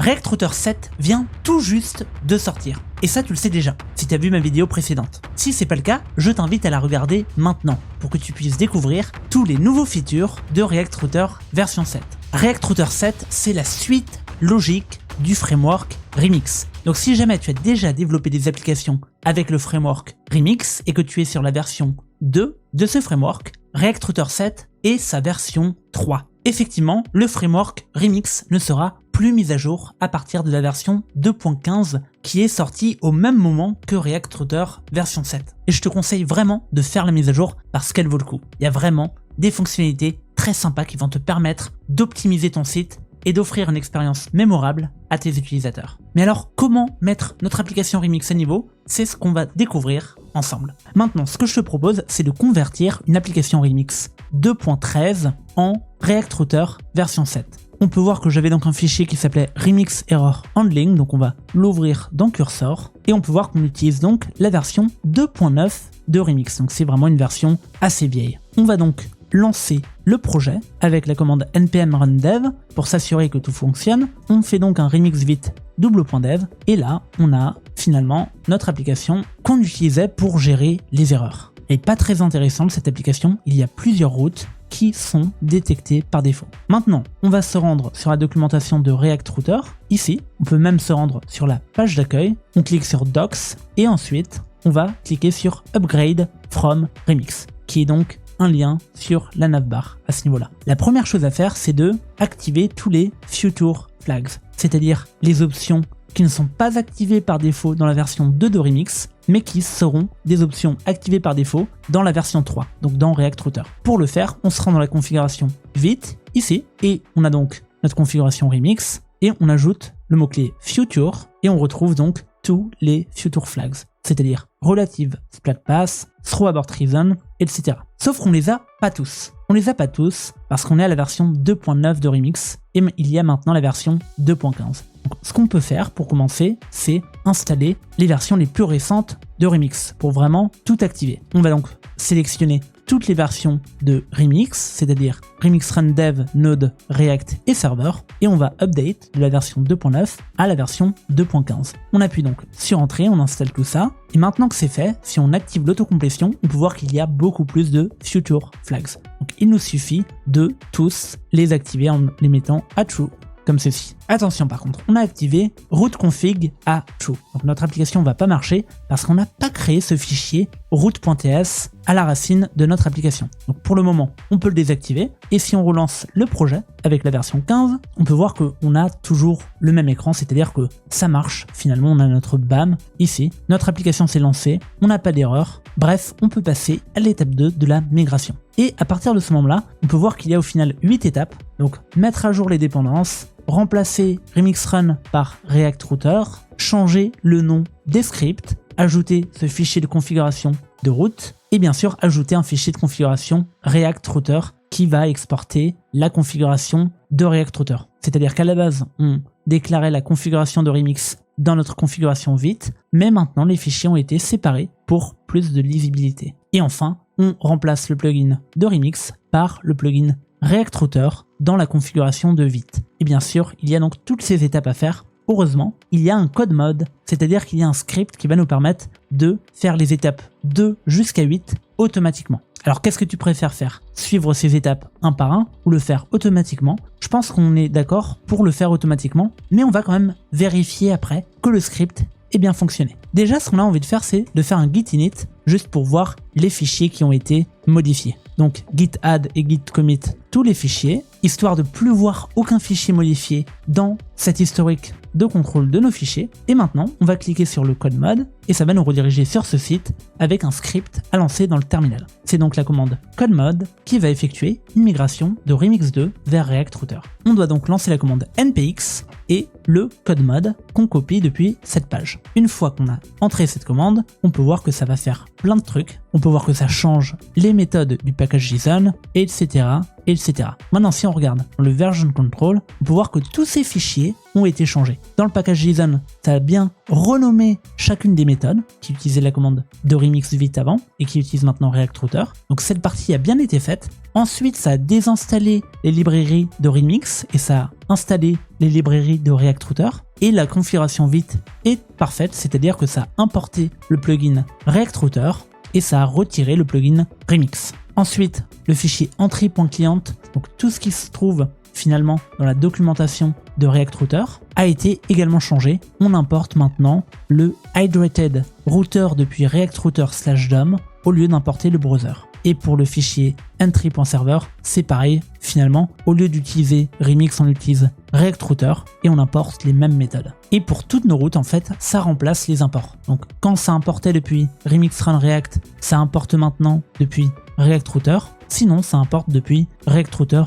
React Router 7 vient tout juste de sortir. Et ça, tu le sais déjà, si tu as vu ma vidéo précédente. Si c'est pas le cas, je t'invite à la regarder maintenant, pour que tu puisses découvrir tous les nouveaux features de React Router version 7. React Router 7, c'est la suite logique du framework Remix. Donc si jamais tu as déjà développé des applications avec le framework Remix et que tu es sur la version 2 de ce framework, React Router 7 est sa version 3. Effectivement, le framework Remix ne sera plus mis à jour à partir de la version 2.15 qui est sortie au même moment que React Router version 7. Et je te conseille vraiment de faire la mise à jour parce qu'elle vaut le coup. Il y a vraiment des fonctionnalités très sympas qui vont te permettre d'optimiser ton site et d'offrir une expérience mémorable à tes utilisateurs. Mais alors, comment mettre notre application Remix à niveau? C'est ce qu'on va découvrir ensemble. Maintenant, ce que je te propose, c'est de convertir une application Remix 2.13 en React Router version 7. On peut voir que j'avais donc un fichier qui s'appelait Remix Error Handling, donc on va l'ouvrir dans Cursor, et on peut voir qu'on utilise donc la version 2.9 de Remix, donc c'est vraiment une version assez vieille. On va donc lancer le projet avec la commande npm run dev pour s'assurer que tout fonctionne. On fait donc un remix vite double.dev et là on a finalement notre application qu'on utilisait pour gérer les erreurs. Elle n'est pas très intéressante cette application, il y a plusieurs routes qui sont détectées par défaut. Maintenant, on va se rendre sur la documentation de React Router. Ici, on peut même se rendre sur la page d'accueil. On clique sur Docs et ensuite, on va cliquer sur Upgrade from Remix, qui est donc un lien sur la navbar à ce niveau-là. La première chose à faire, c'est de activer tous les Future Flags, c'est-à-dire les options qui ne sont pas activées par défaut dans la version 2 de Remix, mais qui seront des options activées par défaut dans la version 3, donc dans React Router. Pour le faire, on se rend dans la configuration vite, ici, et on a donc notre configuration Remix, et on ajoute le mot-clé Future, et on retrouve donc tous les Future Flags, c'est-à-dire Relative Splat Path, Throw Abort Reason, etc. Sauf qu'on les a pas tous. On les a pas tous parce qu'on est à la version 2.9 de Remix et il y a maintenant la version 2.15. Donc, ce qu'on peut faire pour commencer, c'est installer les versions les plus récentes de Remix pour vraiment tout activer. On va donc sélectionner toutes les versions de Remix, c'est-à-dire Remix Run Dev, Node, React et Server, et on va update de la version 2.9 à la version 2.15. On appuie donc sur Entrée, on installe tout ça, et maintenant que c'est fait, si on active l'autocomplétion, on peut voir qu'il y a beaucoup plus de Future Flags. Donc il nous suffit de tous les activer en les mettant à True, comme ceci. Attention par contre, on a activé root config à true. Donc notre application ne va pas marcher parce qu'on n'a pas créé ce fichier root.ts à la racine de notre application. Donc pour le moment, on peut le désactiver. Et si on relance le projet avec la version 15, on peut voir qu'on a toujours le même écran, c'est-à-dire que ça marche. Finalement, on a notre BAM ici. Notre application s'est lancée, on n'a pas d'erreur. Bref, on peut passer à l'étape 2 de la migration. Et à partir de ce moment-là, on peut voir qu'il y a au final 8 étapes. Donc mettre à jour les dépendances, remplacer Remix Run par React Router, changer le nom des scripts, ajouter ce fichier de configuration de route et bien sûr ajouter un fichier de configuration React Router qui va exporter la configuration de React Router. C'est-à-dire qu'à la base, on déclarait la configuration de Remix dans notre configuration vite, mais maintenant les fichiers ont été séparés pour plus de lisibilité. Et enfin, on remplace le plugin de Remix par le plugin React Router dans la configuration de vite. Et bien sûr, il y a donc toutes ces étapes à faire. Heureusement, il y a un code mode, c'est-à-dire qu'il y a un script qui va nous permettre de faire les étapes 2 jusqu'à 8 automatiquement. Alors qu'est-ce que tu préfères faire? Suivre ces étapes un par un ou le faire automatiquement? Je pense qu'on est d'accord pour le faire automatiquement, mais on va quand même vérifier après que le script ait bien fonctionné. Déjà, ce qu'on a envie de faire, c'est de faire un git init juste pour voir les fichiers qui ont été modifiés. Donc git add et git commit tous les fichiers, histoire de plus voir aucun fichier modifié dans cet historique de contrôle de nos fichiers. Et maintenant, on va cliquer sur le code mode et ça va nous rediriger sur ce site avec un script à lancer dans le terminal. C'est donc la commande code mode qui va effectuer une migration de Remix 2 vers React Router. On doit donc lancer la commande npx et le code mode qu'on copie depuis cette page. Une fois qu'on a entré cette commande, on peut voir que ça va faire plein de trucs. On peut voir que ça change les méthodes du package JSON, etc., etc. Maintenant, si on regarde dans le version control, on peut voir que tous ces fichiers ont été changés. Dans le package JSON, ça a bien renommé chacune des méthodes qui utilisaient la commande de remix vite avant et qui utilisent maintenant React Router. Donc cette partie a bien été faite. Ensuite, ça a désinstallé les librairies de remix et ça a installé les librairies de React Router. Et la configuration vite est parfaite, c'est-à-dire que ça a importé le plugin React Router et ça a retiré le plugin remix. Ensuite, le fichier entry.client, donc tout ce qui se trouve finalement dans la documentation de React Router, a été également changé. On importe maintenant le hydrated router depuis React Router /DOM au lieu d'importer le browser. Et pour le fichier entry.server, c'est pareil, finalement, au lieu d'utiliser remix, on utilise React Router et on importe les mêmes méthodes. Et pour toutes nos routes, en fait, ça remplace les imports. Donc quand ça importait depuis remix run React, ça importe maintenant depuis React Router. Sinon, ça importe depuis React Router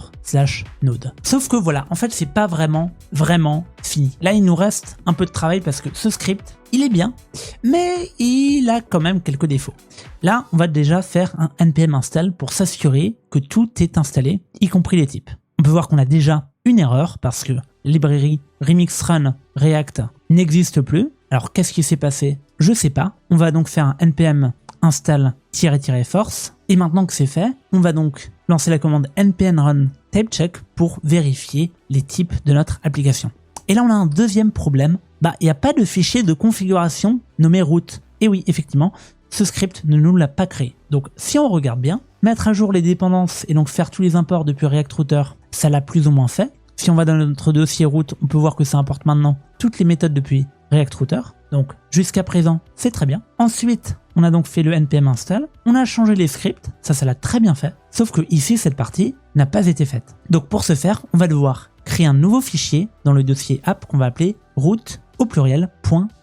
/node. Sauf que voilà, en fait, c'est pas vraiment fini. Là, il nous reste un peu de travail parce que ce script, il est bien, mais il a quand même quelques défauts. Là, on va déjà faire un npm install pour s'assurer que tout est installé, y compris les types. On peut voir qu'on a déjà une erreur parce que la librairie remix run React n'existe plus. Alors, qu'est-ce qui s'est passé? Je sais pas. On va donc faire un npm install --force. Et maintenant que c'est fait, on va donc lancer la commande npm run typecheck pour vérifier les types de notre application. Et là, on a un deuxième problème. Il n'y a pas de fichier de configuration nommé root. Et oui, effectivement, ce script ne nous l'a pas créé. Donc, si on regarde bien, mettre à jour les dépendances et donc faire tous les imports depuis React Router, ça l'a plus ou moins fait. Si on va dans notre dossier root, on peut voir que ça importe maintenant toutes les méthodes depuis React Router. Donc, jusqu'à présent, c'est très bien. Ensuite, on a donc fait le npm install. On a changé les scripts. Ça l'a très bien fait. Sauf que ici, cette partie n'a pas été faite. Donc, pour ce faire, on va devoir créer un nouveau fichier dans le dossier app qu'on va appeler root au pluriel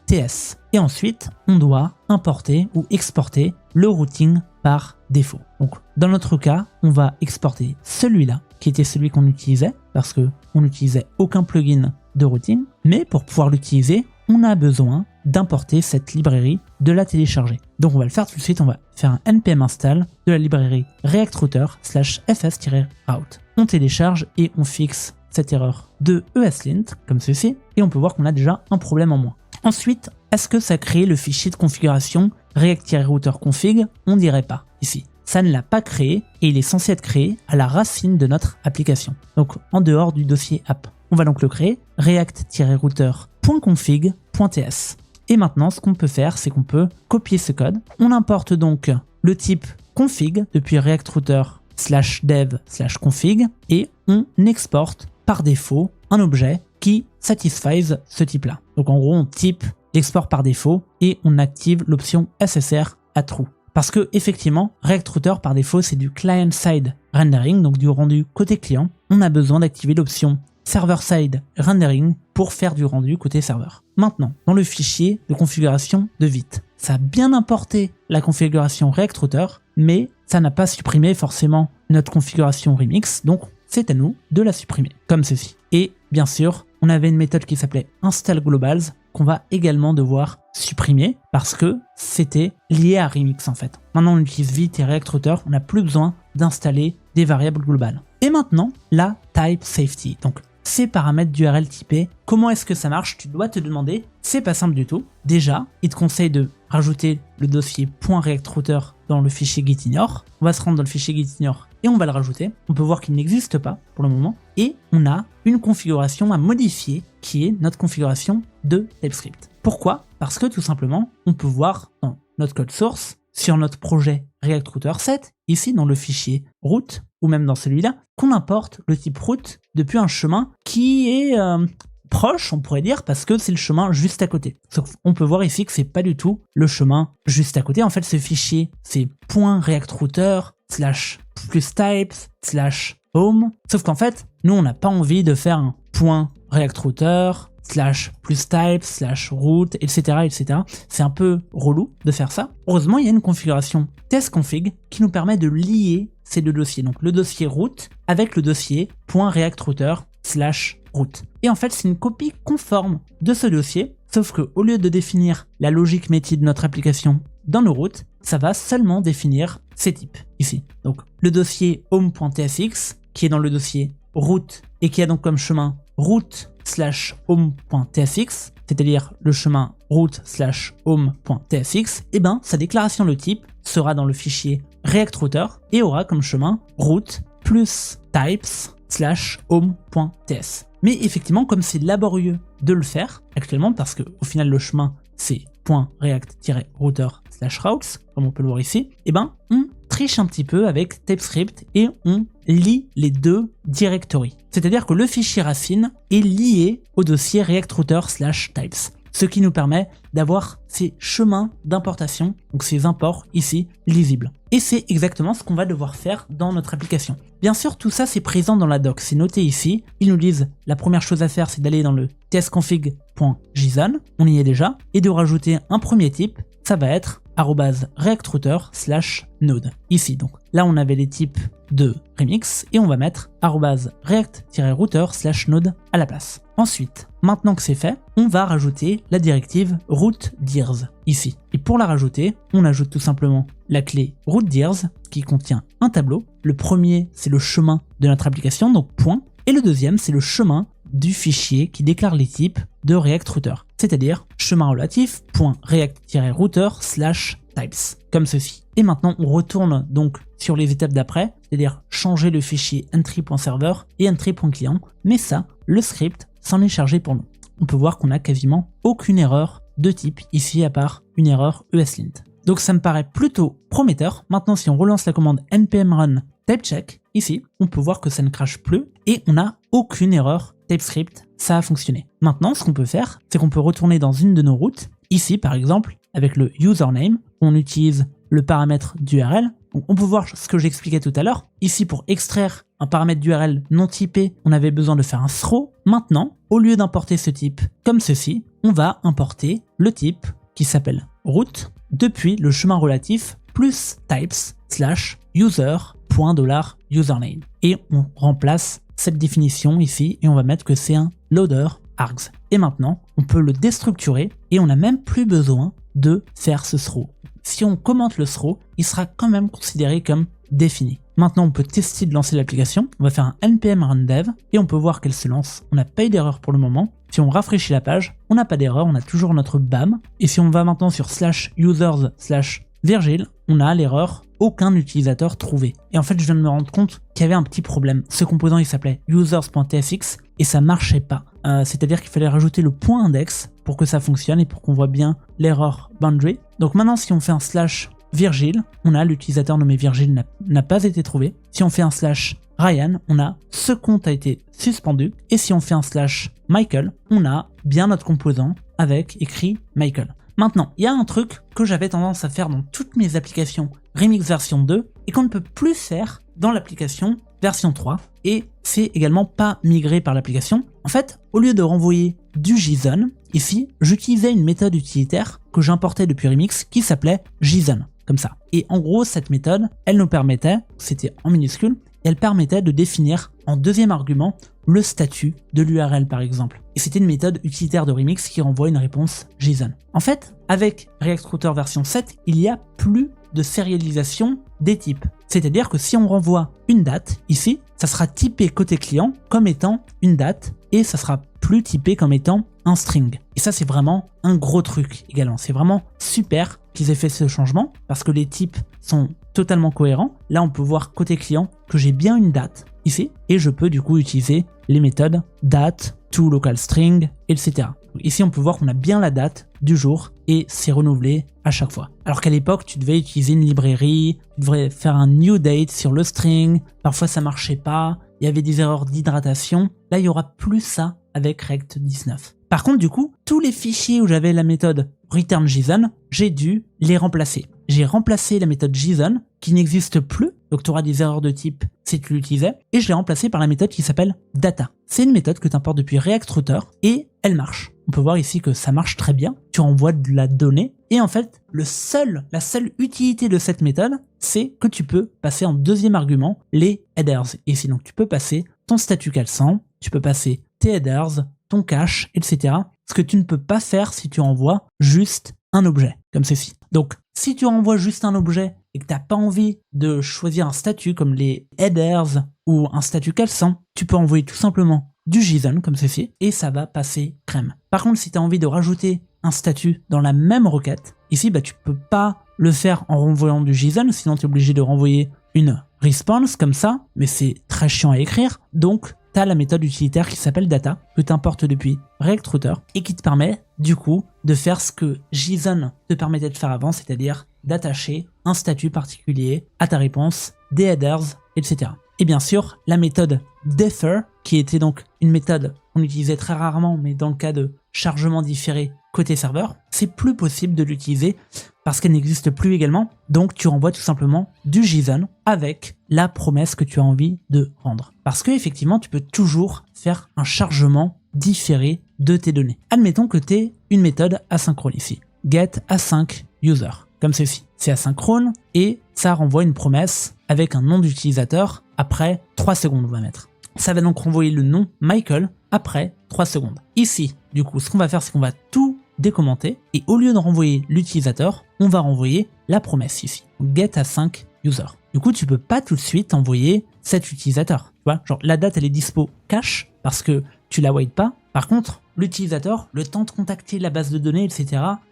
.ts. Et ensuite, on doit importer ou exporter le routing par défaut. Donc, dans notre cas, on va exporter celui-là, qui était celui qu'on utilisait, parce que on n'utilisait aucun plugin de routing. Mais pour pouvoir l'utiliser, on a besoin d'importer cette librairie, de la télécharger. Donc on va le faire tout de suite, on va faire un npm install de la librairie React Router /fs-route. On télécharge et on fixe cette erreur de ESLint, comme ceci, et on peut voir qu'on a déjà un problème en moins. Ensuite, est-ce que ça crée le fichier de configuration React-router config? On dirait pas, ici. Ça ne l'a pas créé, et il est censé être créé à la racine de notre application, donc en dehors du dossier app. On va donc le créer, react-router.config.ts. Et maintenant, ce qu'on peut faire, c'est qu'on peut copier ce code. On importe donc le type config depuis React Router /dev/config et on exporte par défaut un objet qui satisfie ce type-là. Donc en gros, on type l'export par défaut et on active l'option SSR à true. Parce que effectivement, React Router par défaut, c'est du client-side rendering, donc du rendu côté client. On a besoin d'activer l'option server-side rendering pour faire du rendu côté serveur. Maintenant, dans le fichier de configuration de Vite, ça a bien importé la configuration React Router, mais ça n'a pas supprimé forcément notre configuration remix, donc c'est à nous de la supprimer, comme ceci. Et bien sûr, on avait une méthode qui s'appelait install_globals qu'on va également devoir supprimer parce que c'était lié à remix en fait. Maintenant on utilise Vite et React Router, on n'a plus besoin d'installer des variables globales. Et maintenant, la type safety. Donc ces paramètres d'URL typés, comment est-ce que ça marche? Tu dois te demander, c'est pas simple du tout. Déjà, il te conseille de rajouter le dossier .reactrouter dans le fichier gitignore. On va se rendre dans le fichier gitignore et on va le rajouter. On peut voir qu'il n'existe pas pour le moment. Et on a une configuration à modifier qui est notre configuration de TypeScript. Pourquoi? Parce que tout simplement, on peut voir dans notre code source, sur notre projet React Router 7, ici dans le fichier route, ou même dans celui-là, qu'on importe le type route depuis un chemin qui est proche, on pourrait dire, parce que c'est le chemin juste à côté. Sauf on peut voir ici que c'est pas du tout le chemin juste à côté. En fait, ce fichier, c'est .reactrouter/+types/home. Sauf qu'en fait, nous, on n'a pas envie de faire un .reactrouter/+types/route, etc. C'est un peu relou de faire ça. Heureusement, il y a une configuration test_config qui nous permet de lier ces deux dossiers. Donc le dossier route avec le dossier .reactrouter/route. Et en fait, c'est une copie conforme de ce dossier, sauf que au lieu de définir la logique métier de notre application dans nos routes, ça va seulement définir ces types ici. Donc le dossier home.tsx qui est dans le dossier root et qui a donc comme chemin root/home.tsx, c'est-à-dire le chemin root/home.tsx, et ben sa déclaration de type sera dans le fichier React Router et aura comme chemin root plus types/home.ts. Mais effectivement, comme c'est laborieux de le faire actuellement, parce que au final le chemin c'est .react-router/routes, comme on peut le voir ici, et ben on triche un petit peu avec TypeScript et on lie les deux directories. C'est-à-dire que le fichier racine est lié au dossier React Router/types, ce qui nous permet d'avoir ces chemins d'importation, donc ces imports ici lisibles. Et c'est exactement ce qu'on va devoir faire dans notre application. Bien sûr, tout ça c'est présent dans la doc, c'est noté ici. Ils nous disent la première chose à faire c'est d'aller dans le tsconfig.json, on y est déjà, et de rajouter un premier type, ça va être @reactrouter/node. Ici donc, là on avait les types de Remix et on va mettre @react-router/node à la place. Ensuite, maintenant que c'est fait, on va rajouter la directive rootDirs ici. Et pour la rajouter, on ajoute tout simplement la clé rootDirs qui contient un tableau. Le premier, c'est le chemin de notre application, donc point. Et le deuxième, c'est le chemin du fichier qui déclare les types de React Router, c'est-à-dire chemin relatif .react-router/types, comme ceci. Et maintenant, on retourne donc sur les étapes d'après, c'est-à-dire changer le fichier entry.server et entry.client, mais ça, le script s'en est chargé pour nous. On peut voir qu'on n'a quasiment aucune erreur de type ici à part une erreur ESLint. Donc ça me paraît plutôt prometteur. Maintenant, si on relance la commande npm run typecheck, ici, on peut voir que ça ne crache plus et on n'a aucune erreur TypeScript, ça a fonctionné. Maintenant, ce qu'on peut faire, c'est qu'on peut retourner dans une de nos routes, ici par exemple, avec le username, on utilise le paramètre d'URL. On peut voir ce que j'expliquais tout à l'heure. Ici, pour extraire un paramètre d'URL non typé, on avait besoin de faire un throw. Maintenant, au lieu d'importer ce type comme ceci, on va importer le type qui s'appelle root depuis le chemin relatif plus types/user.$username. Et on remplace cette définition ici et on va mettre que c'est un loader args. Et maintenant, on peut le déstructurer et on n'a même plus besoin de faire ce throw. Si on commente le throw, il sera quand même considéré comme défini. Maintenant, on peut tester de lancer l'application. On va faire un npm run dev et on peut voir qu'elle se lance. On n'a pas eu d'erreur pour le moment. Si on rafraîchit la page, on n'a pas d'erreur, on a toujours notre BAM. Et si on va maintenant sur /users/virgil, on a l'erreur aucun utilisateur trouvé. Et en fait, je viens de me rendre compte qu'il y avait un petit problème. Ce composant, il s'appelait users.tsx et ça marchait pas. C'est-à-dire qu'il fallait rajouter le point index pour que ça fonctionne et pour qu'on voit bien l'erreur boundary. Donc maintenant, si on fait un /virgil, on a l'utilisateur nommé Virgil n'a pas été trouvé. Si on fait un /Ryan, on a ce compte a été suspendu. Et si on fait un /Michael, on a bien notre composant avec écrit Michael. Maintenant, il y a un truc que j'avais tendance à faire dans toutes mes applications Remix version 2 et qu'on ne peut plus faire dans l'application version 3 et c'est également pas migré par l'application. En fait, au lieu de renvoyer du JSON, ici, j'utilisais une méthode utilitaire que j'importais depuis Remix qui s'appelait JSON, comme ça. Et en gros, cette méthode, elle nous permettait, c'était en minuscule, elle permettait de définir en deuxième argument le statut de l'URL par exemple. Et c'était une méthode utilitaire de Remix qui renvoie une réponse JSON. En fait, avec React Router version 7, il n'y a plus de sérialisation des types. C'est-à-dire que si on renvoie une date, ici, ça sera typé côté client comme étant une date et ça sera plus typé comme étant un string. Et ça, c'est vraiment un gros truc également. C'est vraiment super qu'ils aient fait ce changement parce que les types sont totalement cohérents. Là, on peut voir côté client que j'ai bien une date ici et je peux du coup utiliser les méthodes date, toLocalString, etc. Ici, on peut voir qu'on a bien la date du jour et c'est renouvelé à chaque fois. Alors qu'à l'époque, tu devais utiliser une librairie, tu devrais faire un new date sur le string, parfois ça marchait pas, il y avait des erreurs d'hydratation. Là, il y aura plus ça avec React 19. Par contre, du coup, tous les fichiers où j'avais la méthode returnJSON, j'ai dû les remplacer. J'ai remplacé la méthode JSON qui n'existe plus, donc tu auras des erreurs de type si tu l'utilisais, et je l'ai remplacée par la méthode qui s'appelle data. C'est une méthode que tu importes depuis React Router et elle marche. On peut voir ici que ça marche très bien, tu renvoies de la donnée, et en fait, la seule utilité de cette méthode, c'est que tu peux passer en deuxième argument les headers. Ici, donc tu peux passer ton statut caleçon, tu peux passer tes headers, ton cache, etc. Ce que tu ne peux pas faire si tu envoies juste un objet, comme ceci. Donc, si tu envoies juste un objet et que tu n'as pas envie de choisir un statut comme les headers ou un statut calçant, tu peux envoyer tout simplement du JSON comme ceci et ça va passer crème. Par contre, si tu as envie de rajouter un statut dans la même requête, ici tu peux pas le faire en renvoyant du JSON, sinon tu es obligé de renvoyer une response comme ça, mais c'est très chiant à écrire. Donc tu as la méthode utilitaire qui s'appelle data, que tu importes depuis React Router et qui te permet du coup de faire ce que JSON te permettait de faire avant, c'est-à-dire d'attacher un statut particulier à ta réponse, des headers, etc. Et bien sûr, la méthode defer, qui était donc une méthode qu'on utilisait très rarement, mais dans le cas de chargement différé côté serveur, c'est plus possible de l'utiliser parce qu'elle n'existe plus également. Donc tu renvoies tout simplement du JSON avec la promesse que tu as envie de rendre. Parce que effectivement, tu peux toujours faire un chargement différé de tes données. Admettons que tu aies une méthode asynchrone ici, getAsyncUser, comme ceci. C'est asynchrone et ça renvoie une promesse avec un nom d'utilisateur après 3 secondes, on va mettre. Ça va donc renvoyer le nom Michael après 3 secondes. Ici, du coup, ce qu'on va faire, c'est qu'on va tout décommenter et au lieu de renvoyer l'utilisateur, on va renvoyer la promesse ici, getAsyncUser. Du coup, tu peux pas tout de suite envoyer cet utilisateur. Tu vois, genre la date elle est dispo cache parce que tu la wait pas. Par contre, l'utilisateur, le temps de contacter la base de données, etc.,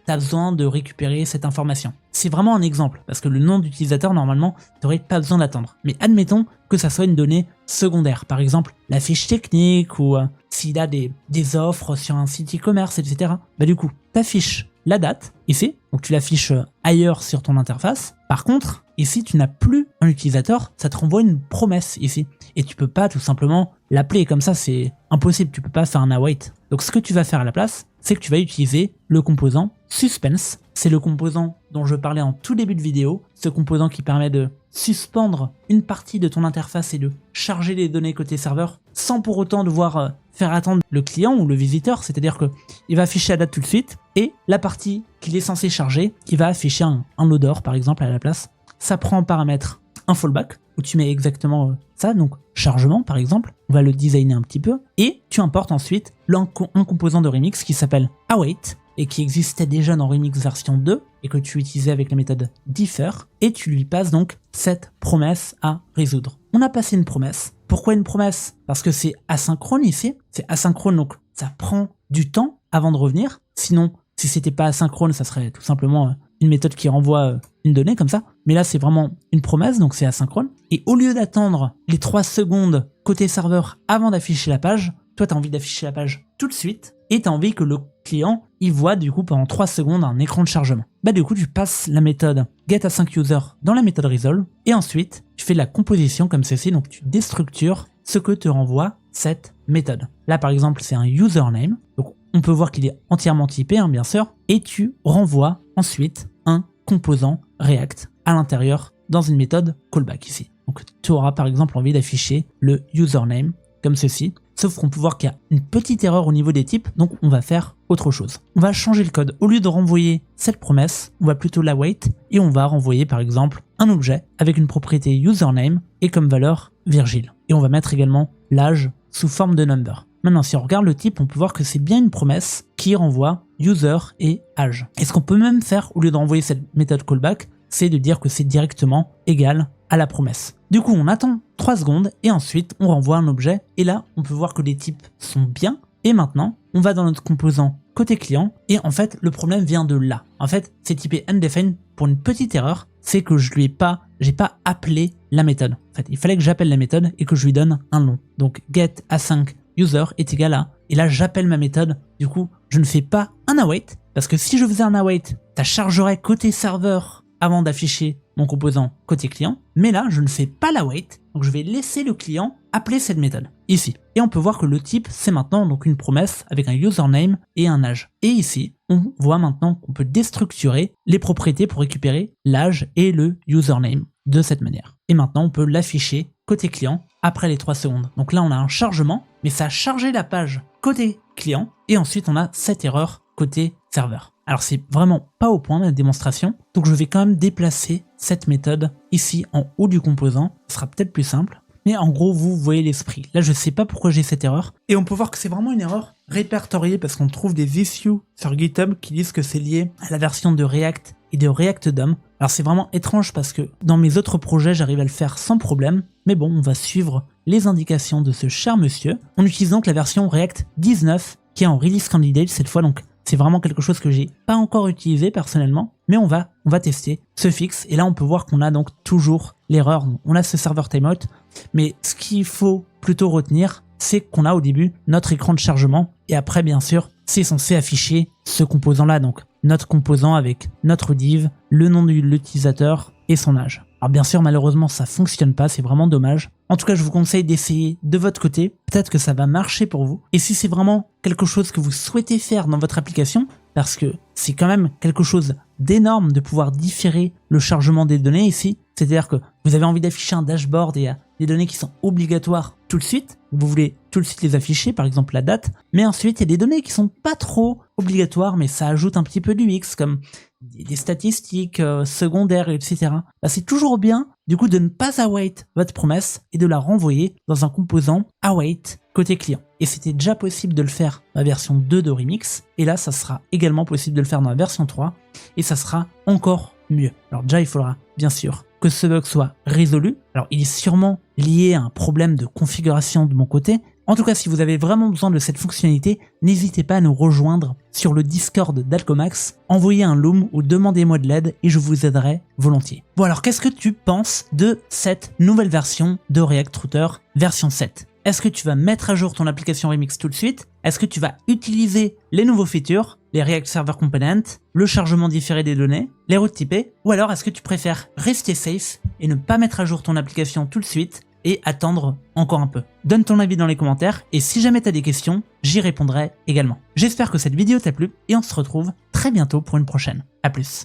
tu as besoin de récupérer cette information. C'est vraiment un exemple, parce que le nom d'utilisateur, normalement, tu n'aurais pas besoin d'attendre. Mais admettons que ça soit une donnée secondaire, par exemple la fiche technique ou s'il a des offres sur un site e-commerce, etc. Du coup, tu affiches la date ici, donc tu l'affiches ailleurs sur ton interface. Par contre, ici, tu n'as plus un utilisateur, ça te renvoie une promesse ici. Et tu peux pas tout simplement l'appeler comme ça, c'est impossible, tu peux pas faire un await. Donc ce que tu vas faire à la place, c'est que tu vas utiliser le composant suspense. C'est le composant dont je parlais en tout début de vidéo, ce composant qui permet de suspendre une partie de ton interface et de charger les données côté serveur sans pour autant devoir faire attendre le client ou le visiteur, c'est-à-dire que il va afficher la date tout de suite et la partie qu'il est censé charger, il va afficher un loader par exemple à la place. Ça prend en paramètre un fallback où tu mets exactement ça, donc chargement par exemple, on va le designer un petit peu, et tu importes ensuite un composant de Remix qui s'appelle await et qui existait déjà dans Remix version 2 et que tu utilisais avec la méthode defer, et tu lui passes donc cette promesse à résoudre. On a passé une promesse. Pourquoi une promesse? Parce que c'est asynchrone ici, c'est asynchrone donc ça prend du temps avant de revenir, sinon si c'était pas asynchrone ça serait tout simplement une méthode qui renvoie une donnée comme ça, mais là c'est vraiment une promesse donc c'est asynchrone, et au lieu d'attendre les 3 secondes côté serveur avant d'afficher la page, toi tu as envie d'afficher la page tout de suite et tu as envie que le client il voit du coup pendant 3 secondes un écran de chargement. Du coup tu passes la méthode getAsyncUser dans la méthode resolve et ensuite tu fais la composition comme ceci, donc tu déstructures ce que te renvoie cette méthode. Là par exemple c'est un username, donc on peut voir qu'il est entièrement typé bien sûr, et tu renvoies ensuite un composant React à l'intérieur dans une méthode callback ici. Donc tu auras par exemple envie d'afficher le username comme ceci, sauf qu'on peut voir qu'il y a une petite erreur au niveau des types, donc on va faire autre chose. On va changer le code. Au lieu de renvoyer cette promesse, on va plutôt l'await et on va renvoyer par exemple un objet avec une propriété username et comme valeur Virgile. Et on va mettre également l'âge sous forme de number. Maintenant, si on regarde le type, on peut voir que c'est bien une promesse qui renvoie user et âge. Et ce qu'on peut même faire, au lieu de renvoyer cette méthode callback, c'est de dire que c'est directement égal à la promesse. Du coup, on attend 3 secondes et ensuite on renvoie un objet. Et là, on peut voir que les types sont bien. Et maintenant, on va dans notre composant côté client et en fait, le problème vient de là. En fait, c'est typé undefined pour une petite erreur, c'est que j'ai pas appelé la méthode. En fait, il fallait que j'appelle la méthode et que je lui donne un nom. Donc getAsyncUser est égal à, et là j'appelle ma méthode, du coup je ne fais pas un await, parce que si je faisais un await, ça chargerait côté serveur avant d'afficher mon composant côté client, mais là je ne fais pas l'await, donc je vais laisser le client appeler cette méthode, ici. Et on peut voir que le type c'est maintenant donc une promesse avec un username et un âge. Et ici, on voit maintenant qu'on peut déstructurer les propriétés pour récupérer l'âge et le username de cette manière. Et maintenant on peut l'afficher côté client après les 3 secondes. Donc là on a un chargement, mais ça a chargé la page côté client, et ensuite on a cette erreur côté serveur. Alors c'est vraiment pas au point la démonstration, donc je vais quand même déplacer cette méthode ici en haut du composant, ce sera peut-être plus simple, mais en gros vous voyez l'esprit. Là je sais pas pourquoi j'ai cette erreur, et on peut voir que c'est vraiment une erreur répertoriée parce qu'on trouve des issues sur GitHub qui disent que c'est lié à la version de React et de React DOM. Alors c'est vraiment étrange parce que dans mes autres projets j'arrive à le faire sans problème, mais bon on va suivre les indications de ce cher monsieur. On utilise donc la version React 19 qui est en release candidate cette fois, donc c'est vraiment quelque chose que j'ai pas encore utilisé personnellement, mais on va tester ce fixe. Et là on peut voir qu'on a donc toujours l'erreur. On a ce serveur timeout, mais ce qu'il faut plutôt retenir, c'est qu'on a au début notre écran de chargement et après bien sûr c'est censé afficher ce composant là, donc notre composant avec notre div, le nom de l'utilisateur et son âge. Alors bien sûr malheureusement ça fonctionne pas, c'est vraiment dommage. En tout cas je vous conseille d'essayer de votre côté, peut-être que ça va marcher pour vous. Et si c'est vraiment quelque chose que vous souhaitez faire dans votre application, parce que c'est quand même quelque chose d'énorme de pouvoir différer le chargement des données ici, c'est-à-dire que vous avez envie d'afficher un dashboard et il y a des données qui sont obligatoires tout de suite, vous voulez tout de suite les afficher, par exemple la date, mais ensuite il y a des données qui sont pas trop obligatoires, mais ça ajoute un petit peu d'UX, comme des statistiques secondaires, etc. Bah, c'est toujours bien du coup de ne pas await votre promesse et de la renvoyer dans un composant await côté client. Et c'était déjà possible de le faire dans la version 2 de Remix, et là ça sera également possible de le faire dans la version 3, et ça sera encore mieux. Alors déjà il faudra bien sûr que ce bug soit résolu. Alors il est sûrement lié à un problème de configuration de mon côté. En tout cas, si vous avez vraiment besoin de cette fonctionnalité, n'hésitez pas à nous rejoindre sur le Discord d'Alcomax, envoyez un loom ou demandez-moi de l'aide et je vous aiderai volontiers. Bon alors, qu'est-ce que tu penses de cette nouvelle version de React Router version 7 ? Est-ce que tu vas mettre à jour ton application Remix tout de suite? Est-ce que tu vas utiliser les nouveaux features, les React Server Components, le chargement différé des données, les routes typées? Ou alors est-ce que tu préfères rester safe et ne pas mettre à jour ton application tout de suite et attendre encore un peu? Donne ton avis dans les commentaires et si jamais tu as des questions, j'y répondrai également. J'espère que cette vidéo t'a plu et on se retrouve très bientôt pour une prochaine. A plus.